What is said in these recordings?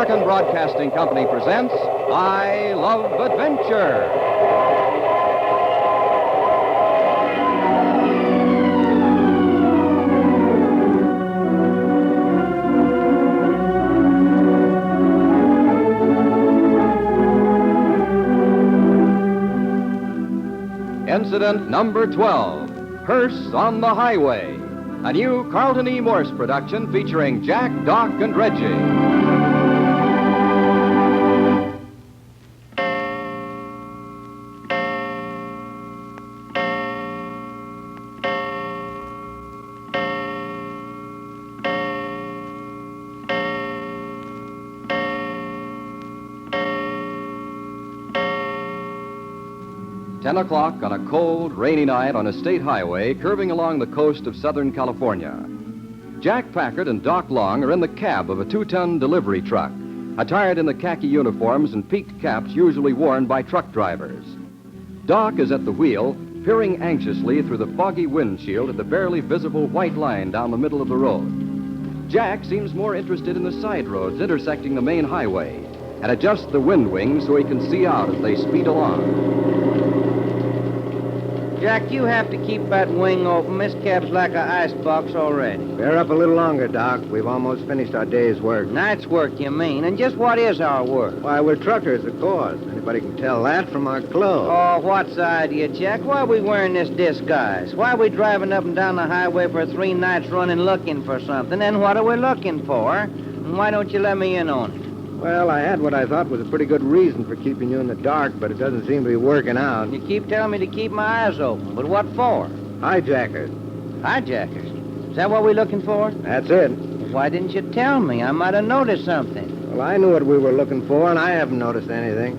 American Broadcasting Company presents I Love Adventure. Incident number 12, Hearse on the Highway. A new Carlton E. Morse production featuring Jack, Doc, and Reggie. 10 o'clock on a cold, rainy night on a state highway curving along the coast of Southern California. Jack Packard and Doc Long are in the cab of a 2-ton delivery truck, attired in the khaki uniforms and peaked caps usually worn by truck drivers. Doc is at the wheel, peering anxiously through the foggy windshield at the barely visible white line down the middle of the road. Jack seems more interested in the side roads intersecting the main highway and adjusts the wind wings so he can see out as they speed along. Jack, you have to keep that wing open. This cab's like an icebox already. Bear up a little longer, Doc. We've almost finished our day's work. Night's work, you mean? And just what is our work? Why, we're truckers, of course. Anybody can tell that from our clothes. Oh, what's the idea, Jack? Why are we wearing this disguise? Why are we driving up and down the highway for 3 nights running looking for something? And what are we looking for? And why don't you let me in on it? Well, I had what I thought was a pretty good reason for keeping you in the dark, but it doesn't seem to be working out. You keep telling me to keep my eyes open, but what for? Hijackers. Hijackers? Is that what we're looking for? That's it. Why didn't you tell me? I might have noticed something. Well, I knew what we were looking for, and I haven't noticed anything.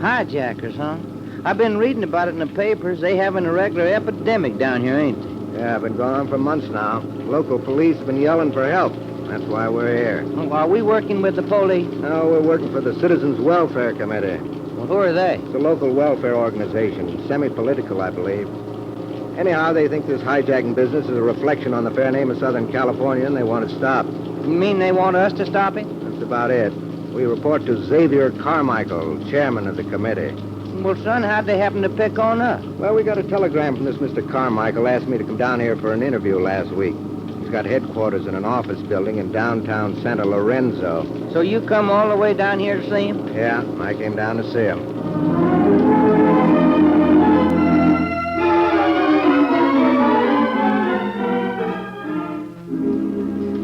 Hijackers, huh? I've been reading about it in the papers. They having a regular epidemic down here, ain't they? Yeah, been going on for months now. Local police have been yelling for help. That's why we're here. Oh, are we working with the police? No, we're working for the Citizens Welfare Committee. Well, who are they? It's a local welfare organization, semi-political, I believe. Anyhow, they think this hijacking business is a reflection on the fair name of Southern California, and they want it stopped. You mean they want us to stop it? That's about it. We report to Xavier Carmichael, chairman of the committee. Well, son, how'd they happen to pick on us? Well, we got a telegram from this Mr. Carmichael, asked me to come down here for an interview last week. He's got headquarters in an office building in downtown Santa Lorenzo. So you come all the way down here to see him? Yeah, I came down to see him.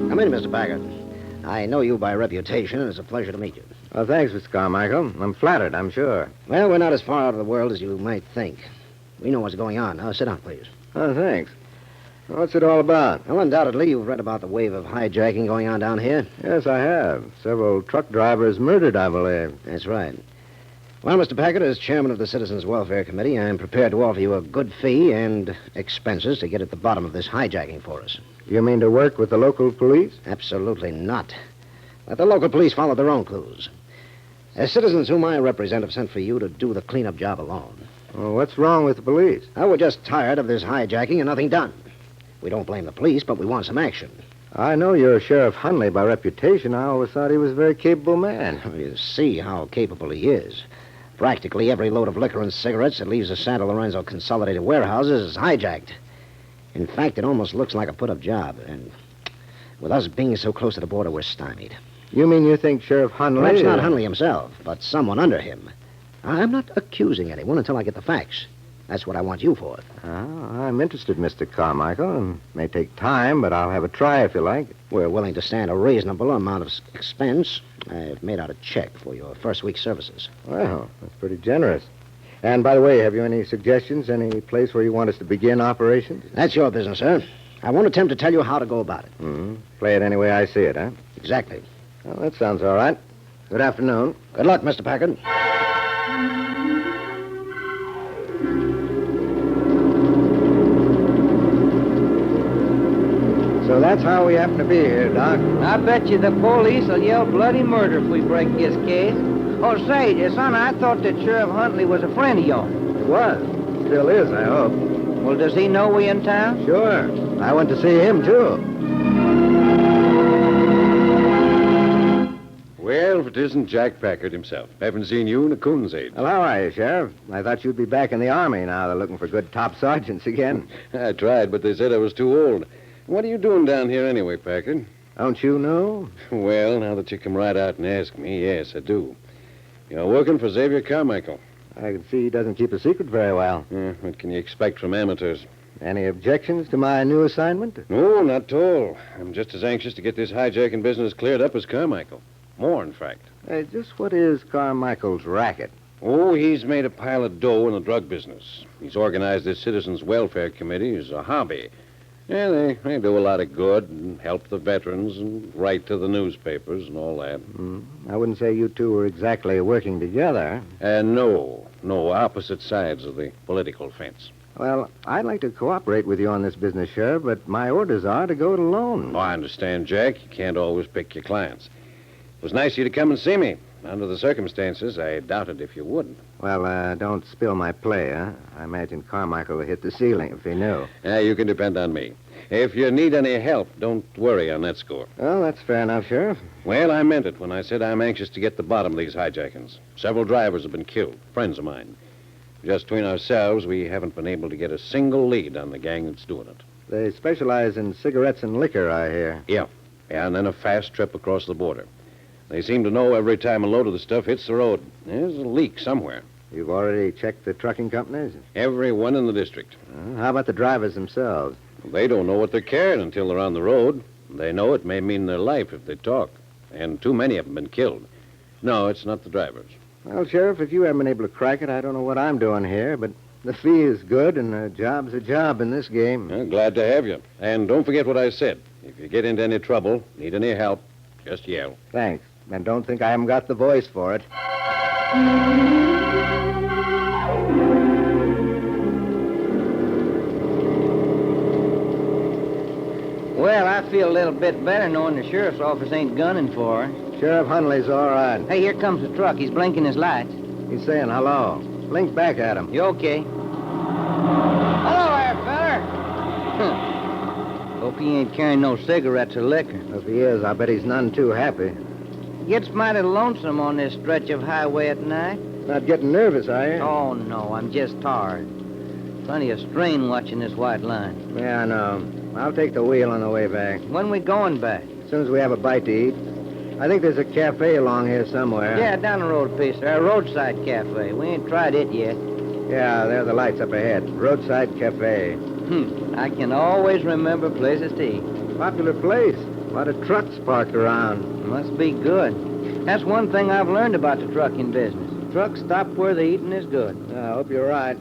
Come in, Mr. Packard. I know you by reputation, and it's a pleasure to meet you. Well, thanks, Mr. Carmichael. I'm flattered, I'm sure. Well, we're not as far out of the world as you might think. We know what's going on. Now, sit down, please. Oh, thanks. What's it all about? Well, undoubtedly, you've read about the wave of hijacking going on down here. Yes, I have. Several truck drivers murdered, I believe. That's right. Well, Mr. Packard, as chairman of the Citizens Welfare Committee, I'm prepared to offer you a good fee and expenses to get at the bottom of this hijacking for us. You mean to work with the local police? Absolutely not. Let the local police follow their own clues. As citizens whom I represent have sent for you to do the cleanup job alone. Well, what's wrong with the police? We're just tired of this hijacking and nothing done. We don't blame the police, but we want some action. I know you're Sheriff Hunley by reputation. I always thought he was a very capable man. You see how capable he is. Practically every load of liquor and cigarettes that leaves the Santa Lorenzo Consolidated Warehouses is hijacked. In fact, it almost looks like a put-up job. And with us being so close to the border, we're stymied. You mean you think Sheriff Hunley... Perhaps not Hunley himself, but someone under him. I'm not accusing anyone until I get the facts. That's what I want you for. I'm interested, Mr. Carmichael. It may take time, but I'll have a try if you like. We're willing to stand a reasonable amount of expense. I've made out a check for your first week's services. Well, that's pretty generous. And by the way, have you any suggestions, any place where you want us to begin operations? That's your business, sir. I won't attempt to tell you how to go about it. Mm-hmm. Play it any way I see it, huh? Exactly. Well, that sounds all right. Good afternoon. Good luck, Mr. Packard. So that's how we happen to be here, Doc. I bet you the police will yell bloody murder if we break this case. Oh, say, son, I thought that Sheriff Huntley was a friend of yours. It was. Still is, I hope. Well, does he know we in town? Sure. I went to see him, too. Well, if it isn't Jack Packard himself. Haven't seen you in a coon's age. Well, how are you, Sheriff? I thought you'd be back in the Army now. They're looking for good top sergeants again. I tried, but they said I was too old. What are you doing down here anyway, Packard? Don't you know? Well, now that you come right out and ask me, yes, I do. You're working for Xavier Carmichael. I can see he doesn't keep a secret very well. What can you expect from amateurs? Any objections to my new assignment? No, not at all. I'm just as anxious to get this hijacking business cleared up as Carmichael. More, in fact. Just what is Carmichael's racket? Oh, he's made a pile of dough in the drug business. He's organized this Citizens Welfare Committee as a hobby. Yeah, they do a lot of good and help the veterans and write to the newspapers and all that. I wouldn't say you two were exactly working together. No, opposite sides of the political fence. Well, I'd like to cooperate with you on this business, Sheriff, but my orders are to go it alone. Oh, I understand, Jack. You can't always pick your clients. It was nice of you to come and see me. Under the circumstances, I doubted if you would. Well, don't spill my play, huh? I imagine Carmichael would hit the ceiling if he knew. Yeah, you can depend on me. If you need any help, don't worry on that score. Well, that's fair enough, Sheriff. Well, I meant it when I said I'm anxious to get the bottom of these hijackings. Several drivers have been killed, friends of mine. Just between ourselves, we haven't been able to get a single lead on the gang that's doing it. They specialize in cigarettes and liquor, I hear. Yeah, and then a fast trip across the border. They seem to know every time a load of the stuff hits the road. There's a leak somewhere. You've already checked the trucking companies? Every one in the district. How about the drivers themselves? They don't know what they're carrying until they're on the road. They know it may mean their life if they talk. And too many of them been killed. No, it's not the drivers. Well, Sheriff, if you haven't been able to crack it, I don't know what I'm doing here, but the fee is good, and a job's a job in this game. Well, glad to have you. And don't forget what I said. If you get into any trouble, need any help, just yell. Thanks. And don't think I haven't got the voice for it. Well, I feel a little bit better knowing the sheriff's office ain't gunning for her. Sheriff Hunley's all right. Hey, here comes the truck. He's blinking his lights. He's saying hello. Blink back at him. You okay? Hello there, feller. Hope he ain't carrying no cigarettes or liquor. If he is, I bet he's none too happy. Gets mighty lonesome on this stretch of highway at night. Not getting nervous, are you? Oh, no, I'm just tired. Plenty of strain watching this white line. Yeah, I know. I'll take the wheel on the way back. When we going back? As soon as we have a bite to eat. I think there's a cafe along here somewhere. Yeah, down the road a piece there. A roadside cafe. We ain't tried it yet. Yeah, there are the lights up ahead. Roadside cafe. I can always remember places to eat. Popular place. A lot of trucks parked around. Must be good. That's one thing I've learned about the trucking business. Trucks stop where the eating is good. I hope you're right.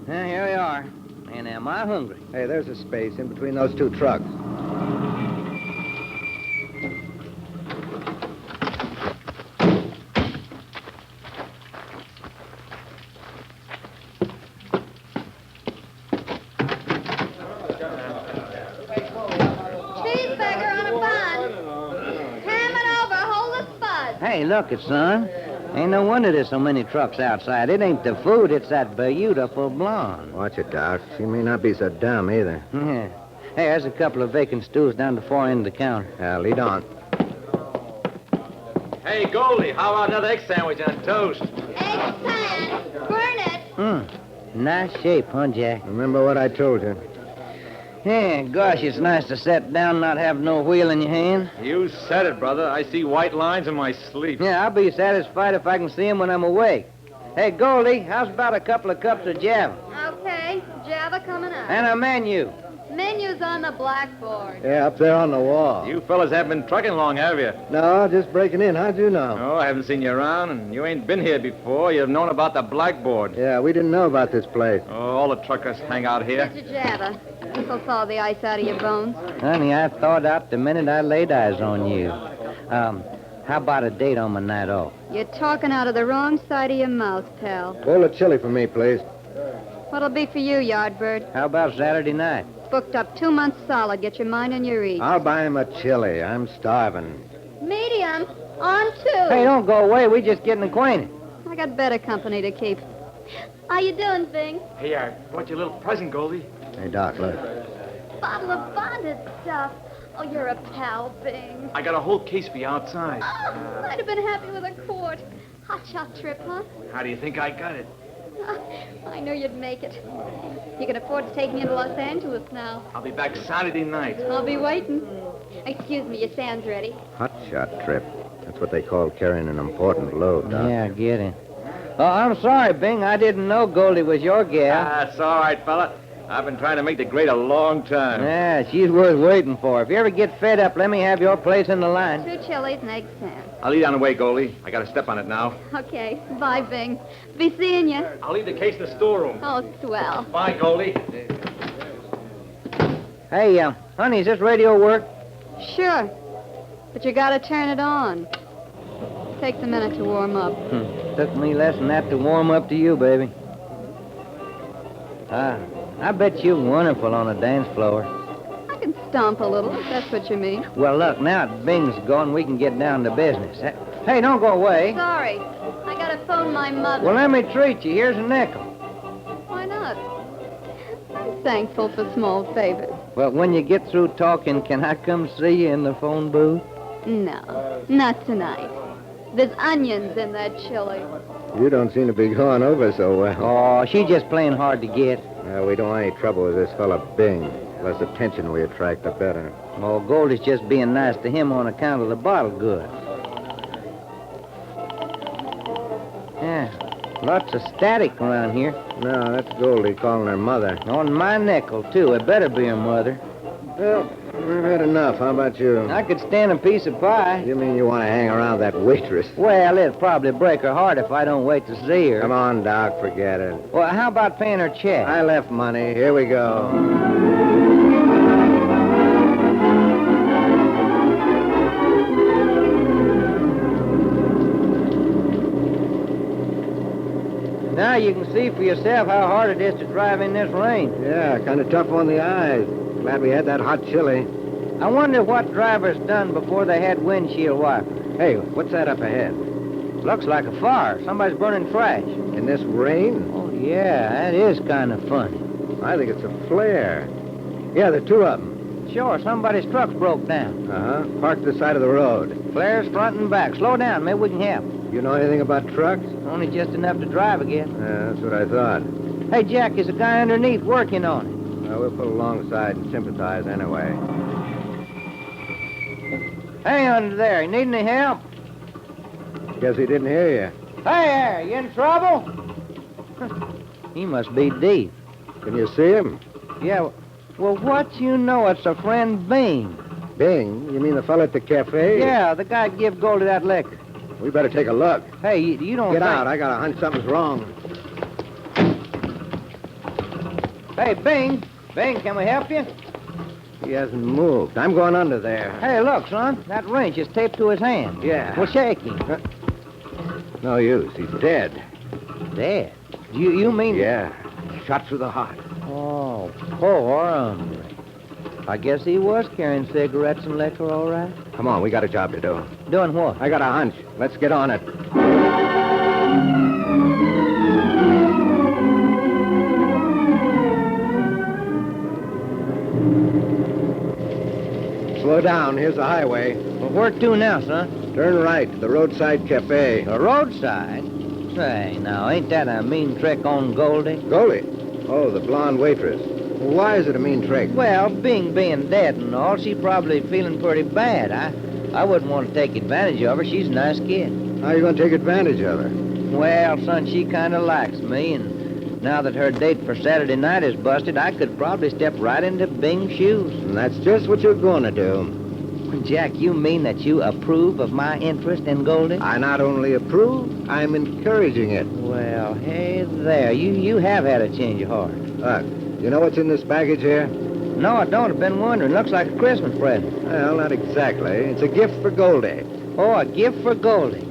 Here we are. And am I hungry? Hey, there's a space in between those two trucks. Cheeseburger on a bun. Ham it over. Hold the spud. Hey, look it, son. Ain't no wonder there's so many trucks outside. It ain't the food, it's that beautiful blonde. Watch it, Doc. She may not be so dumb either. Yeah. Hey, there's a couple of vacant stools down the far end of the counter. Yeah, lead on. Hey, Goldie, how about another egg sandwich on toast? Egg pan. Burn it. Nice shape, huh, Jack? Remember what I told you. Yeah, gosh, it's nice to sit down and not have no wheel in your hand. You said it, brother. I see white lines in my sleep. Yeah, I'll be satisfied if I can see 'em when I'm awake. Hey, Goldie, how's about a couple of cups of Java? Okay. Java coming up. And a menu. Menu's on the blackboard. Yeah, up there on the wall. You fellas haven't been trucking long, have you? No, just breaking in. How'd you know? Oh, I haven't seen you around, and you ain't been here before. You've known about the blackboard. Yeah, we didn't know about this place. Oh, all the truckers hang out here. Get your Java. This'll thaw the ice out of your bones. Honey, I thawed out the minute I laid eyes on you. How about a date on my night off? You're talking out of the wrong side of your mouth, pal. Bowl of chili for me, please. What'll be for you, Yardbird? How about Saturday night? Booked up 2 months solid. Get your mind on your eats. I'll buy him a chili. I'm starving. Medium. On 2. Hey, don't go away. We just getting acquainted. I got better company to keep. How you doing, Bing? Hey, I brought you a little present, Goldie. Hey, Doc, look. Bottle of bonded stuff. Oh, you're a pal, Bing. I got a whole case for you outside. Oh, I'd have been happy with a quart. Hot shot trip, huh? How do you think I got it? I knew you'd make it. You can afford to take me into Los Angeles now. I'll be back Saturday night. I'll be waiting. Excuse me, your sand's ready. Hot shot trip. That's what they call carrying an important load, Doc. Yeah, get it. Oh, I'm sorry, Bing. I didn't know Goldie was your gal. That's all right, fella. I've been trying to make the grade a long time. Yeah, she's worth waiting for. If you ever get fed up, let me have your place in the line. 2 chilies and egg sand. I'll eat on the way, Goldie. I got to step on it now. Okay. Bye, Bing. Be seeing you. I'll leave the case in the storeroom. Oh, swell. Bye, Goldie. Hey, honey, does this radio work? Sure. But you gotta turn it on. Takes a minute to warm up. Took me less than that to warm up to you, baby. I bet you're wonderful on a dance floor. I can stomp a little, if that's what you mean. Well, look, now that Bing's gone, we can get down to business. Hey, don't go away. Sorry. I gotta phone my mother. Well, let me treat you. Here's a nickel. Why not? I'm thankful for small favors. Well, when you get through talking, can I come see you in the phone booth? No, not tonight. There's onions in that chili. You don't seem to be going over so well. Oh, she's just playing hard to get. We don't want any trouble with this fella Bing. The less attention we attract, the better. Oh, Goldie's just being nice to him on account of the bottle goods. Yeah, lots of static around here. No, that's Goldie calling her mother. On my nickel, too. It better be her mother. Well, we've had enough. How about you? I could stand a piece of pie. You mean you want to hang around that waitress? Well, it'll probably break her heart if I don't wait to see her. Come on, Doc, forget it. Well, how about paying her check? I left money. Here we go. Now you can see for yourself how hard it is to drive in this rain. Yeah, kind of tough on the eyes. Glad we had that hot chili. I wonder what drivers done before they had windshield wipers. Hey, what's that up ahead? Looks like a fire. Somebody's burning trash. In this rain? Oh, yeah, that is kind of funny. I think it's a flare. Yeah, there are 2 of them. Sure, somebody's truck's broke down. Uh-huh. Parked to the side of the road. Flares front and back. Slow down. Maybe we can help. You know anything about trucks? Only just enough to drive again. Yeah, that's what I thought. Hey, Jack, there's a guy underneath working on it. We'll pull alongside and sympathize anyway. Hey, under there, you need any help? Guess he didn't hear you. Hey there, you in trouble? He must be deep. Can you see him? Yeah, well, what you know? It's a friend Bing. Bing? You mean the fella at the cafe? Yeah, the guy give Goldie that liquor. We better take a look. Hey, you don't Get think... out. I got a hunch something's wrong. Hey, Bing. Bing, can we help you? He hasn't moved. I'm going under there. Hey, look, son. That wrench is taped to his hand. Yeah. Well, shake him. No use. He's dead. Dead? You mean... Yeah. Shot through the heart. Oh, poor hombre. I guess he was carrying cigarettes and liquor, all right. Come on, we got a job to do. Doing what? I got a hunch. Let's get on it. Slow down. Here's the highway. Well, where to now, son? Turn right to the roadside cafe. The roadside? Say, now, ain't that a mean trick on Goldie? Goldie? Oh, the blonde waitress. Well, why is it a mean trick? Well, being dead and all, she's probably feeling pretty bad. I wouldn't want to take advantage of her. She's a nice kid. How are you going to take advantage of her? Well, son, she kind of likes me, and now that her date for Saturday night is busted, I could probably step right into Bing's shoes. And that's just what you're going to do. Jack, you mean that you approve of my interest in Goldie? I not only approve, I'm encouraging it. Well, hey there. You have had a change of heart. Look, you know what's in this package here? No, I don't. I've been wondering. Looks like a Christmas present. Well, not exactly. It's a gift for Goldie. Oh, a gift for Goldie.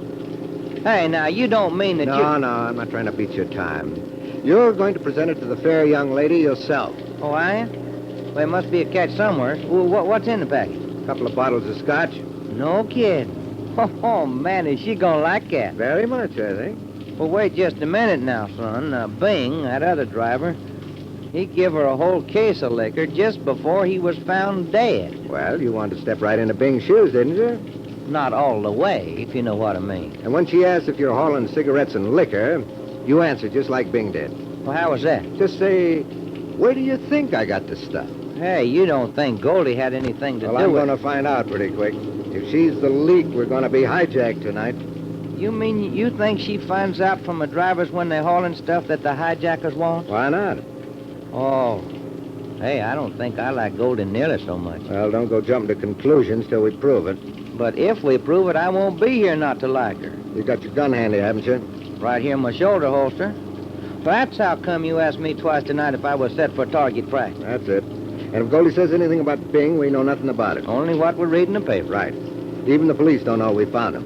Hey, now, you don't mean that No, I'm not trying to beat your time. You're going to present it to the fair young lady yourself. Oh, I am? Well, there must be a catch somewhere. Well, what's in the package? A couple of bottles of scotch. No kidding. Oh, man, is she gonna like that? Very much, I think. Well, wait just a minute now, son. Bing, that other driver, He give her a whole case of liquor just before he was found dead. Well, you wanted to step right into Bing's shoes, didn't you? Not all the way, if you know what I mean. And when she asks if you're hauling cigarettes and liquor, you answer just like Bing did. Well, how was that? Just say, where do you think I got this stuff? Hey, you don't think Goldie had anything to Well, do I'm with going to find out pretty quick. If she's the leak, we're going to be hijacked tonight. You mean you think she finds out from the drivers when they're hauling stuff that the hijackers want? Why not? Oh. Hey, I don't think I like Goldie nearly so much. Well, don't go jumping to conclusions till we prove it. But if we prove it, I won't be here not to like her. You got your gun handy, haven't you? Right here in my shoulder holster. So that's how come you asked me twice tonight if I was set for target practice. That's it. And if Goldie says anything about Bing, we know nothing about it. Only what we read in the paper. Right. Even the police don't know we found him.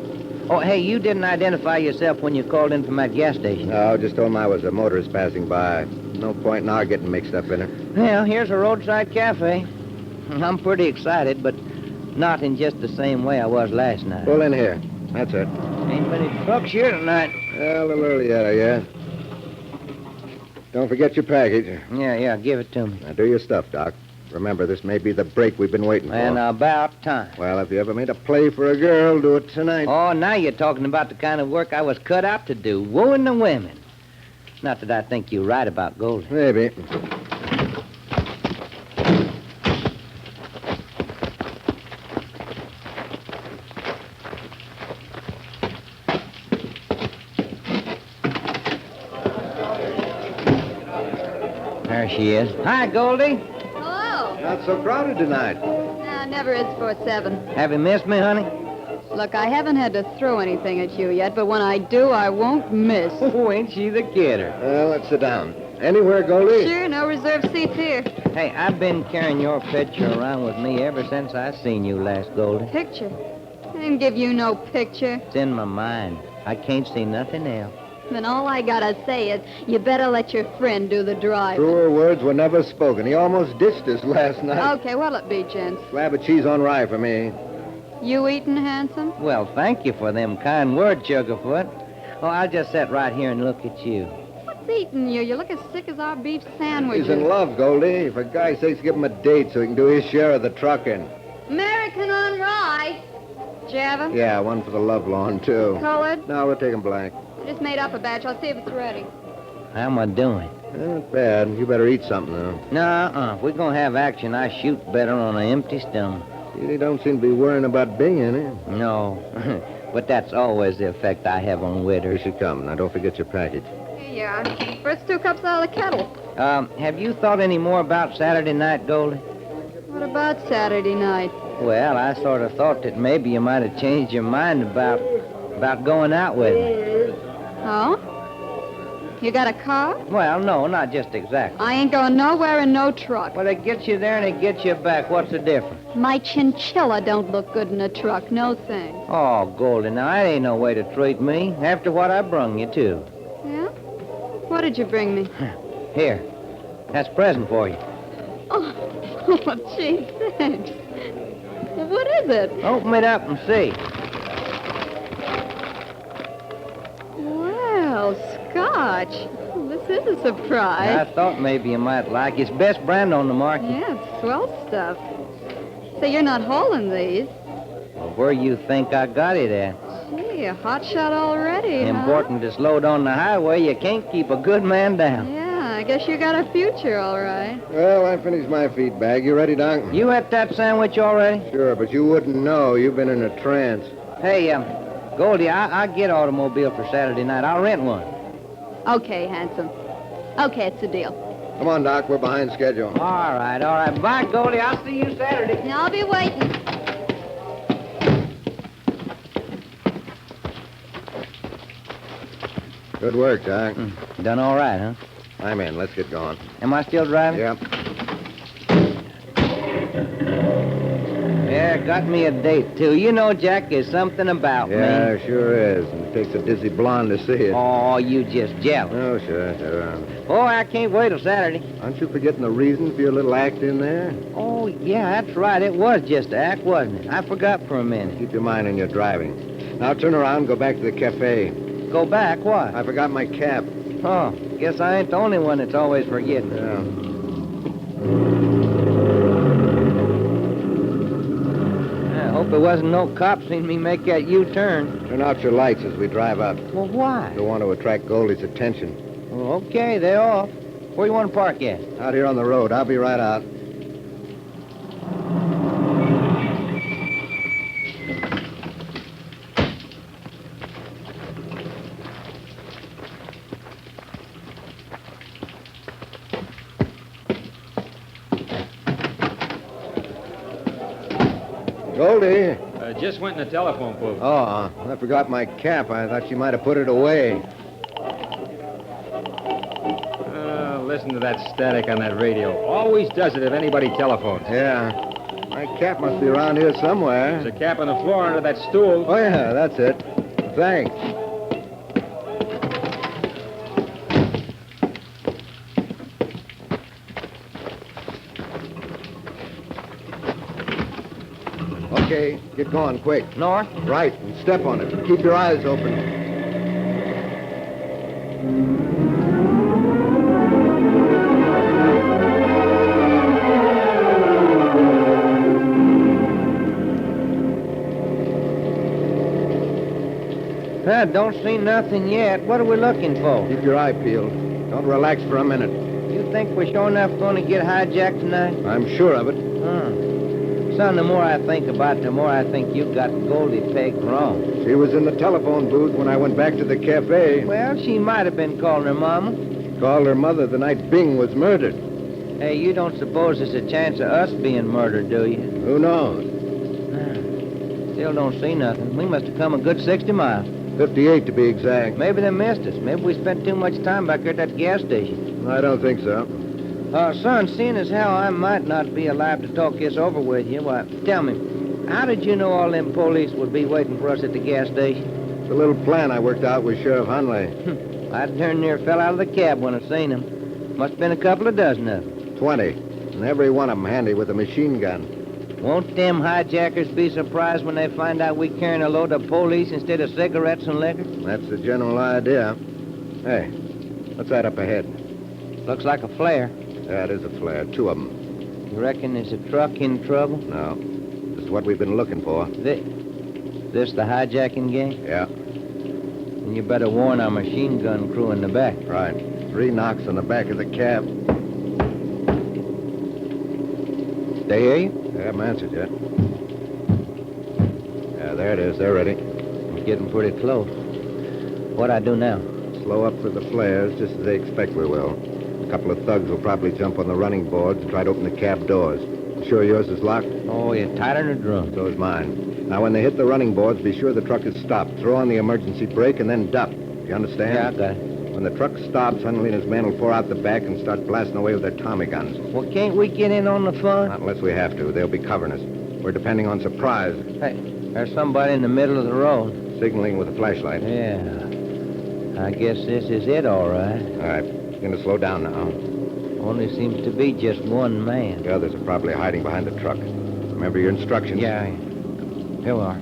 Oh, hey, you didn't identify yourself when you called in from that gas station. No, just told him I was a motorist passing by. No point in our getting mixed up in it. Well, here's a roadside cafe. I'm pretty excited, but not in just the same way I was last night. Pull in here. That's it. Ain't many trucks here tonight. Well, a little early yet, I guess. Don't forget your package. Yeah, give it to me. Now, do your stuff, Doc. Remember, this may be the break we've been waiting for. And about time. Well, if you ever made a play for a girl, do it tonight. Oh, now you're talking about the kind of work I was cut out to do, wooing the women. Not that I think you're right about Goldie. Maybe. There she is. Hi, Goldie. Hello. Not so crowded tonight. Nah, never is for 7. Have you missed me, honey? Look, I haven't had to throw anything at you yet, but when I do, I won't miss. Oh, ain't she the kidder? Well, let's sit down. Anywhere, Goldie? Sure, no reserved seats here. Hey, I've been carrying your picture around with me ever since I seen you last, Goldie. Picture? I didn't give you no picture. It's in my mind. I can't see nothing else. Then all I gotta say is, you better let your friend do the driving. Truer words were never spoken. He almost ditched us last night. Okay, what'll it be, gents? Slab of cheese on rye for me. You eating, handsome? Well, thank you for them kind words, Sugarfoot. Oh, I'll just sit right here and look at you. What's eating you? You look as sick as our beef sandwiches. He's in love, Goldie. For Guy's sakes, give him a date so he can do his share of the trucking. American on rye. Java? Yeah, one for the love lawn, too. Colored? No, we'll take him black. I just made up a batch. I'll see if it's ready. How am I doing? Not bad. You better eat something, though. No, if we're going to have action, I shoot better on an empty stomach. You don't seem to be worrying about Bing, any. No, but that's always the effect I have on Here widders. she comes. Now, don't forget your package. Here you are. First 2 cups out of the kettle. Have you thought any more about Saturday night, Goldie? What about Saturday night? Well, I sort of thought that maybe you might have changed your mind about going out with me. Oh? You got a car? Well, no, not just exactly. I ain't going nowhere in no truck. Well, it gets you there and it gets you back. What's the difference? My chinchilla don't look good in a truck. No thing. Oh, Goldie, now that ain't no way to treat me after what I brung you, too. Yeah? What did you bring me? Here, that's a present for you. Oh, gee, thanks. What is it? Open it up and see. Well, scotch. This is a I surprise. thought maybe you might like it. It's best brand on the market. Yeah, it's swell stuff. So you're not hauling these? Well, where you think I got it at? Gee, a hot shot already, Important to slow down the highway. You can't keep a good man huh? down. Yeah, I guess you got a future, all right. Well, I finished my feed bag. You ready, Doc? You had that sandwich already? Sure, but you wouldn't know. You've been in a trance. Hey, Goldie, I'll get automobile for Saturday night. I'll rent one. Okay, handsome. Okay, it's a deal. Come on, Doc. We're behind schedule. All right. Bye, Goldie. I'll see you Saturday. I'll be waiting. Good work, Doc. Done all right, huh? I'm in. Let's get going. Am I still driving? Yep. Yeah, got me a date, too. You know, Jack, there's something about Yeah, me. sure is. And it takes a dizzy blonde to see it. Oh, you just jealous. Oh, sure. Oh, I can't wait till Saturday. Aren't you forgetting the reason for your little act in there? Oh, yeah, that's right. It was just an act, wasn't it? I forgot for a minute. Keep your mind on your driving. Now turn around and go back to the cafe. Go back, what? I forgot my cap. Oh, guess I ain't the only one that's always forgetting. Yeah. there wasn't no cops seen me make that U-turn. Turn out your lights as we drive up. Well, why? Don't want to attract Goldie's attention. Well, okay, they're off. Where you want to park at? Out here on the road. I'll be right out. Goldie. Just went in the telephone booth. Oh, I forgot my cap. I thought you might have put it away. Listen to that static on that radio. Always does it if anybody telephones. Yeah. My cap must be around here somewhere. There's a cap on the floor under that stool. Oh, yeah, that's it. Thanks. Okay, get going, quick. North? Right, and step on it. Keep your eyes open. Don't see nothing yet. What are we looking for? Keep your eye peeled. Don't relax for a minute. You think we're sure enough going to get hijacked tonight? I'm sure of it. Son, the more I think about it, the more I think you got Goldie pegged wrong. She was in the telephone booth when I went back to the cafe. Well, she might have been calling her mama. Called her mother the night Bing was murdered. Hey, you don't suppose there's a chance of us being murdered, do you? Who knows? Still don't see nothing. We must have come a good 60 miles. 58 to be exact. Maybe they missed us. Maybe we spent too much time back there at that gas station. I don't think so. Son, seeing as how I might not be alive to talk this over with you, why, tell me, how did you know all them police would be waiting for us at the gas station? It's a little plan I worked out with Sheriff Hunley. I darn near fell out of the cab when I seen them. Must have been a couple of dozen of them. 20. And every one of them handy with a machine gun. Won't them hijackers be surprised when they find out we carrying a load of police instead of cigarettes and liquor? That's the general idea. Hey, what's that up ahead? Looks like a flare. Yeah, it is a flare. 2 of them. You reckon there's a truck in trouble? No. This is what we've been looking for. This the hijacking gang? Yeah. Then you better warn our machine gun crew in the back. Right. 3 knocks on the back of the cab. They hear you? They haven't answered yet. Yeah, there it is. They're ready. We're getting pretty close. What I do now? Slow up for the flares, just as they expect we will. A couple of thugs will probably jump on the running boards and try to open the cab doors. Sure yours is locked? Oh, you're tighter than a drum. So is mine. Now, when they hit the running boards, be sure the truck is stopped. Throw on the emergency brake and then duck. You understand? Yeah, I got it. When the truck stops, Hunley and his men will pour out the back and start blasting away with their Tommy guns. Well, can't we get in on the fun? Not unless we have to. They'll be covering us. We're depending on surprise. Hey, there's somebody in the middle of the road. Signaling with a flashlight. Yeah. I guess this is it, all right. All right. Going to slow down now. Only seems to be just one man. The others are probably hiding behind the truck. Remember your instructions? Yeah. Here we are.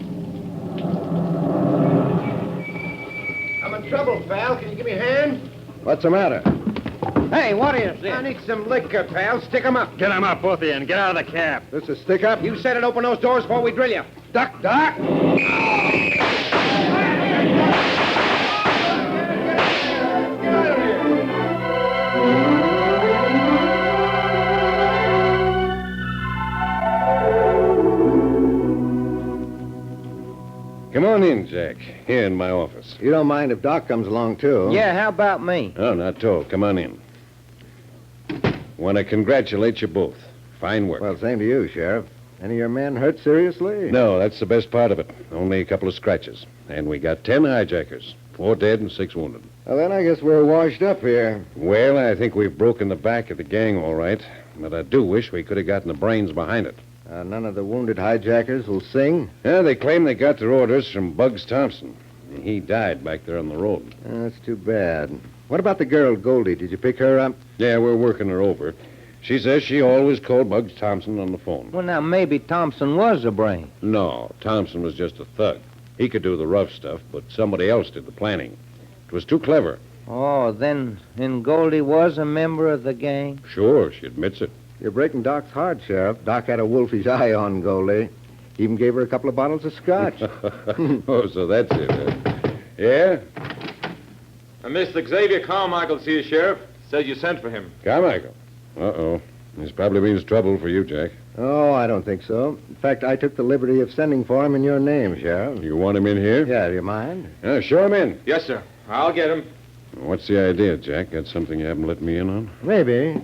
I'm in trouble, pal. Can you give me a hand? What's the matter? Hey, what is this? I need some liquor, pal. Stick 'em up. Get him up, both of you, and get out of the cab. This is stick up? You said it. Open those doors before we drill you. Duck, duck! Come on in, Jack. Here in my office. You don't mind if Doc comes along, too? Yeah, how about me? Oh, not at all. Come on in. Want to congratulate you both. Fine work. Well, same to you, Sheriff. Any of your men hurt seriously? No, that's the best part of it. Only a couple of scratches. And we got 10 hijackers. 4 dead and 6 wounded. Well, then I guess we're washed up here. Well, I think we've broken the back of the gang all right. But I do wish we could have gotten the brains behind it. None of the wounded hijackers will sing? Yeah, they claim they got their orders from Bugs Thompson. He died back there on the road. That's too bad. What about the girl, Goldie? Did you pick her up? Yeah, we're working her over. She says she always called Bugs Thompson on the phone. Well, now, maybe Thompson was the brain. No, Thompson was just a thug. He could do the rough stuff, but somebody else did the planning. It was too clever. Oh, then Goldie was a member of the gang? Sure, she admits it. You're breaking Doc's heart, Sheriff. Doc had a wolfish eye on Goldie. Even gave her a couple of bottles of scotch. Oh, so that's it, huh? Yeah? Mr. Xavier Carmichael to see you, Sheriff. Says you sent for him. Carmichael? Uh-oh. This probably means trouble for you, Jack. Oh, I don't think so. In fact, I took the liberty of sending for him in your name, Sheriff. You want him in here? Yeah, do you mind? Yeah, show him in. Yes, sir. I'll get him. What's the idea, Jack? Got something you haven't let me in on? Maybe.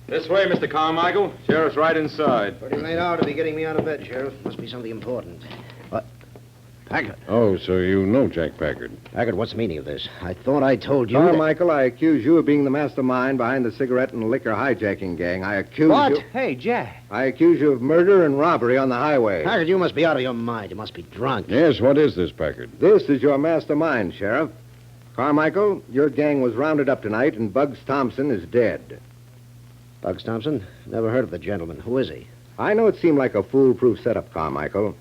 This way, Mr. Carmichael. Sheriff's right inside. Pretty late hour to be getting me out of bed, Sheriff. Must be something important. What? Packard. Oh, so you know Jack Packard. Packard, what's the meaning of this? I thought I told you. Carmichael, I accuse you of being the mastermind behind the cigarette and liquor hijacking gang. I accuse you... Hey, Jack. I accuse you of murder and robbery on the highway. Packard, you must be out of your mind. You must be drunk. Yes, what is this, Packard? This is your mastermind, Sheriff. Carmichael, your gang was rounded up tonight, and Bugs Thompson is dead. Bugs Thompson? Never heard of the gentleman. Who is he? I know it seemed like a foolproof setup, Carmichael.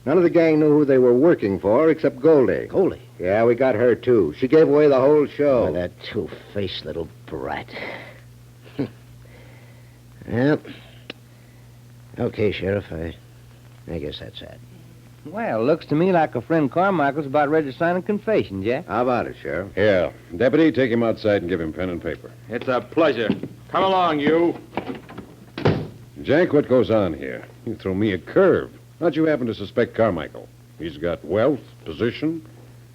None of the gang knew who they were working for except Goldie. Goldie? Yeah, we got her, too. She gave away the whole show. Oh, that two-faced little brat. Well, okay, Sheriff. I guess that's that. Well, looks to me like a friend Carmichael's about ready to sign a confession, Jack. How about it, Sheriff? Yeah. Deputy, take him outside and give him pen and paper. It's a pleasure. Come along, you. Jack, what goes on here? You throw me a curve. How'd you happen to suspect Carmichael? He's got wealth, position.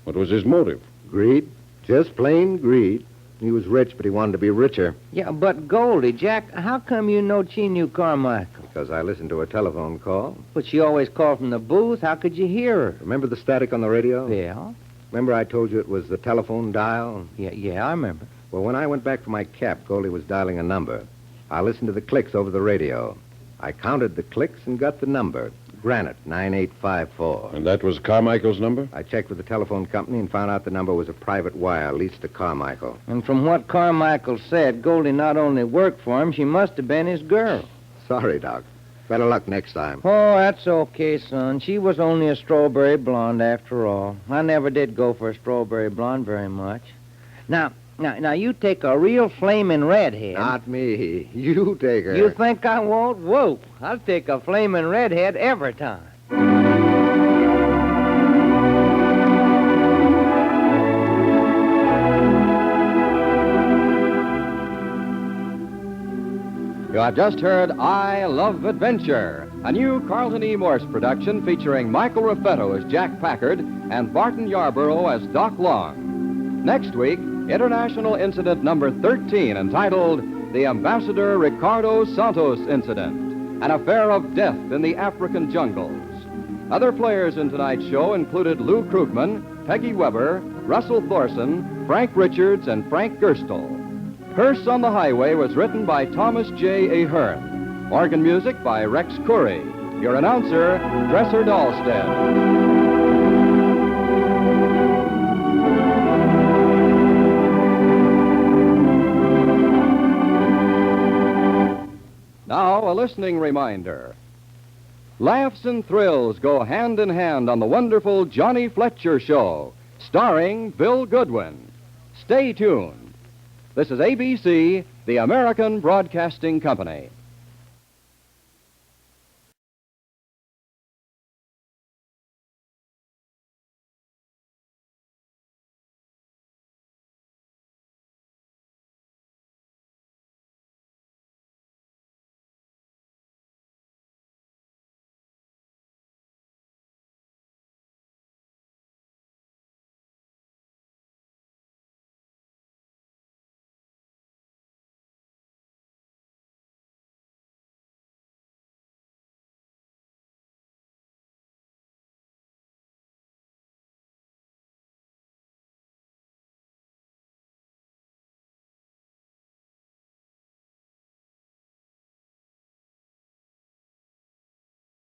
What was his motive? Greed. Just plain greed. He was rich, but he wanted to be richer. Yeah, but Goldie, Jack, how come you know she knew Carmichael? Because I listened to a telephone call. But she always called from the booth. How could you hear her? Remember the static on the radio? Yeah. Remember I told you it was the telephone dial? Yeah, I remember. Well, when I went back for my cap, Goldie was dialing a number. I listened to the clicks over the radio. I counted the clicks and got the number. Granite, 9854. And that was Carmichael's number? I checked with the telephone company and found out the number was a private wire leased to Carmichael. And from what Carmichael said, Goldie not only worked for him, she must have been his girl. Sorry, Doc. Better luck next time. Oh, that's okay, son. She was only a strawberry blonde after all. I never did go for a strawberry blonde very much. Now, you take a real flaming redhead. Not me. You take her. You think I won't? Whoa. I'll take a flaming redhead every time. You have just heard I Love Adventure, a new Carlton E. Morse production featuring Michael Raffetto as Jack Packard and Barton Yarborough as Doc Long. Next week, International Incident number 13, entitled The Ambassador Ricardo Santos Incident, an affair of death in the African jungles. Other players in tonight's show included Lou Krugman, Peggy Weber, Russell Thorson, Frank Richards, and Frank Gerstle. Hearse on the Highway was written by Thomas J. Ahern. Organ music by Rex Curry. Your announcer, Dresser Dahlstead. Now, a listening reminder. Laughs and thrills go hand in hand on the wonderful Johnny Fletcher Show, starring Bill Goodwin. Stay tuned. This is ABC, the American Broadcasting Company.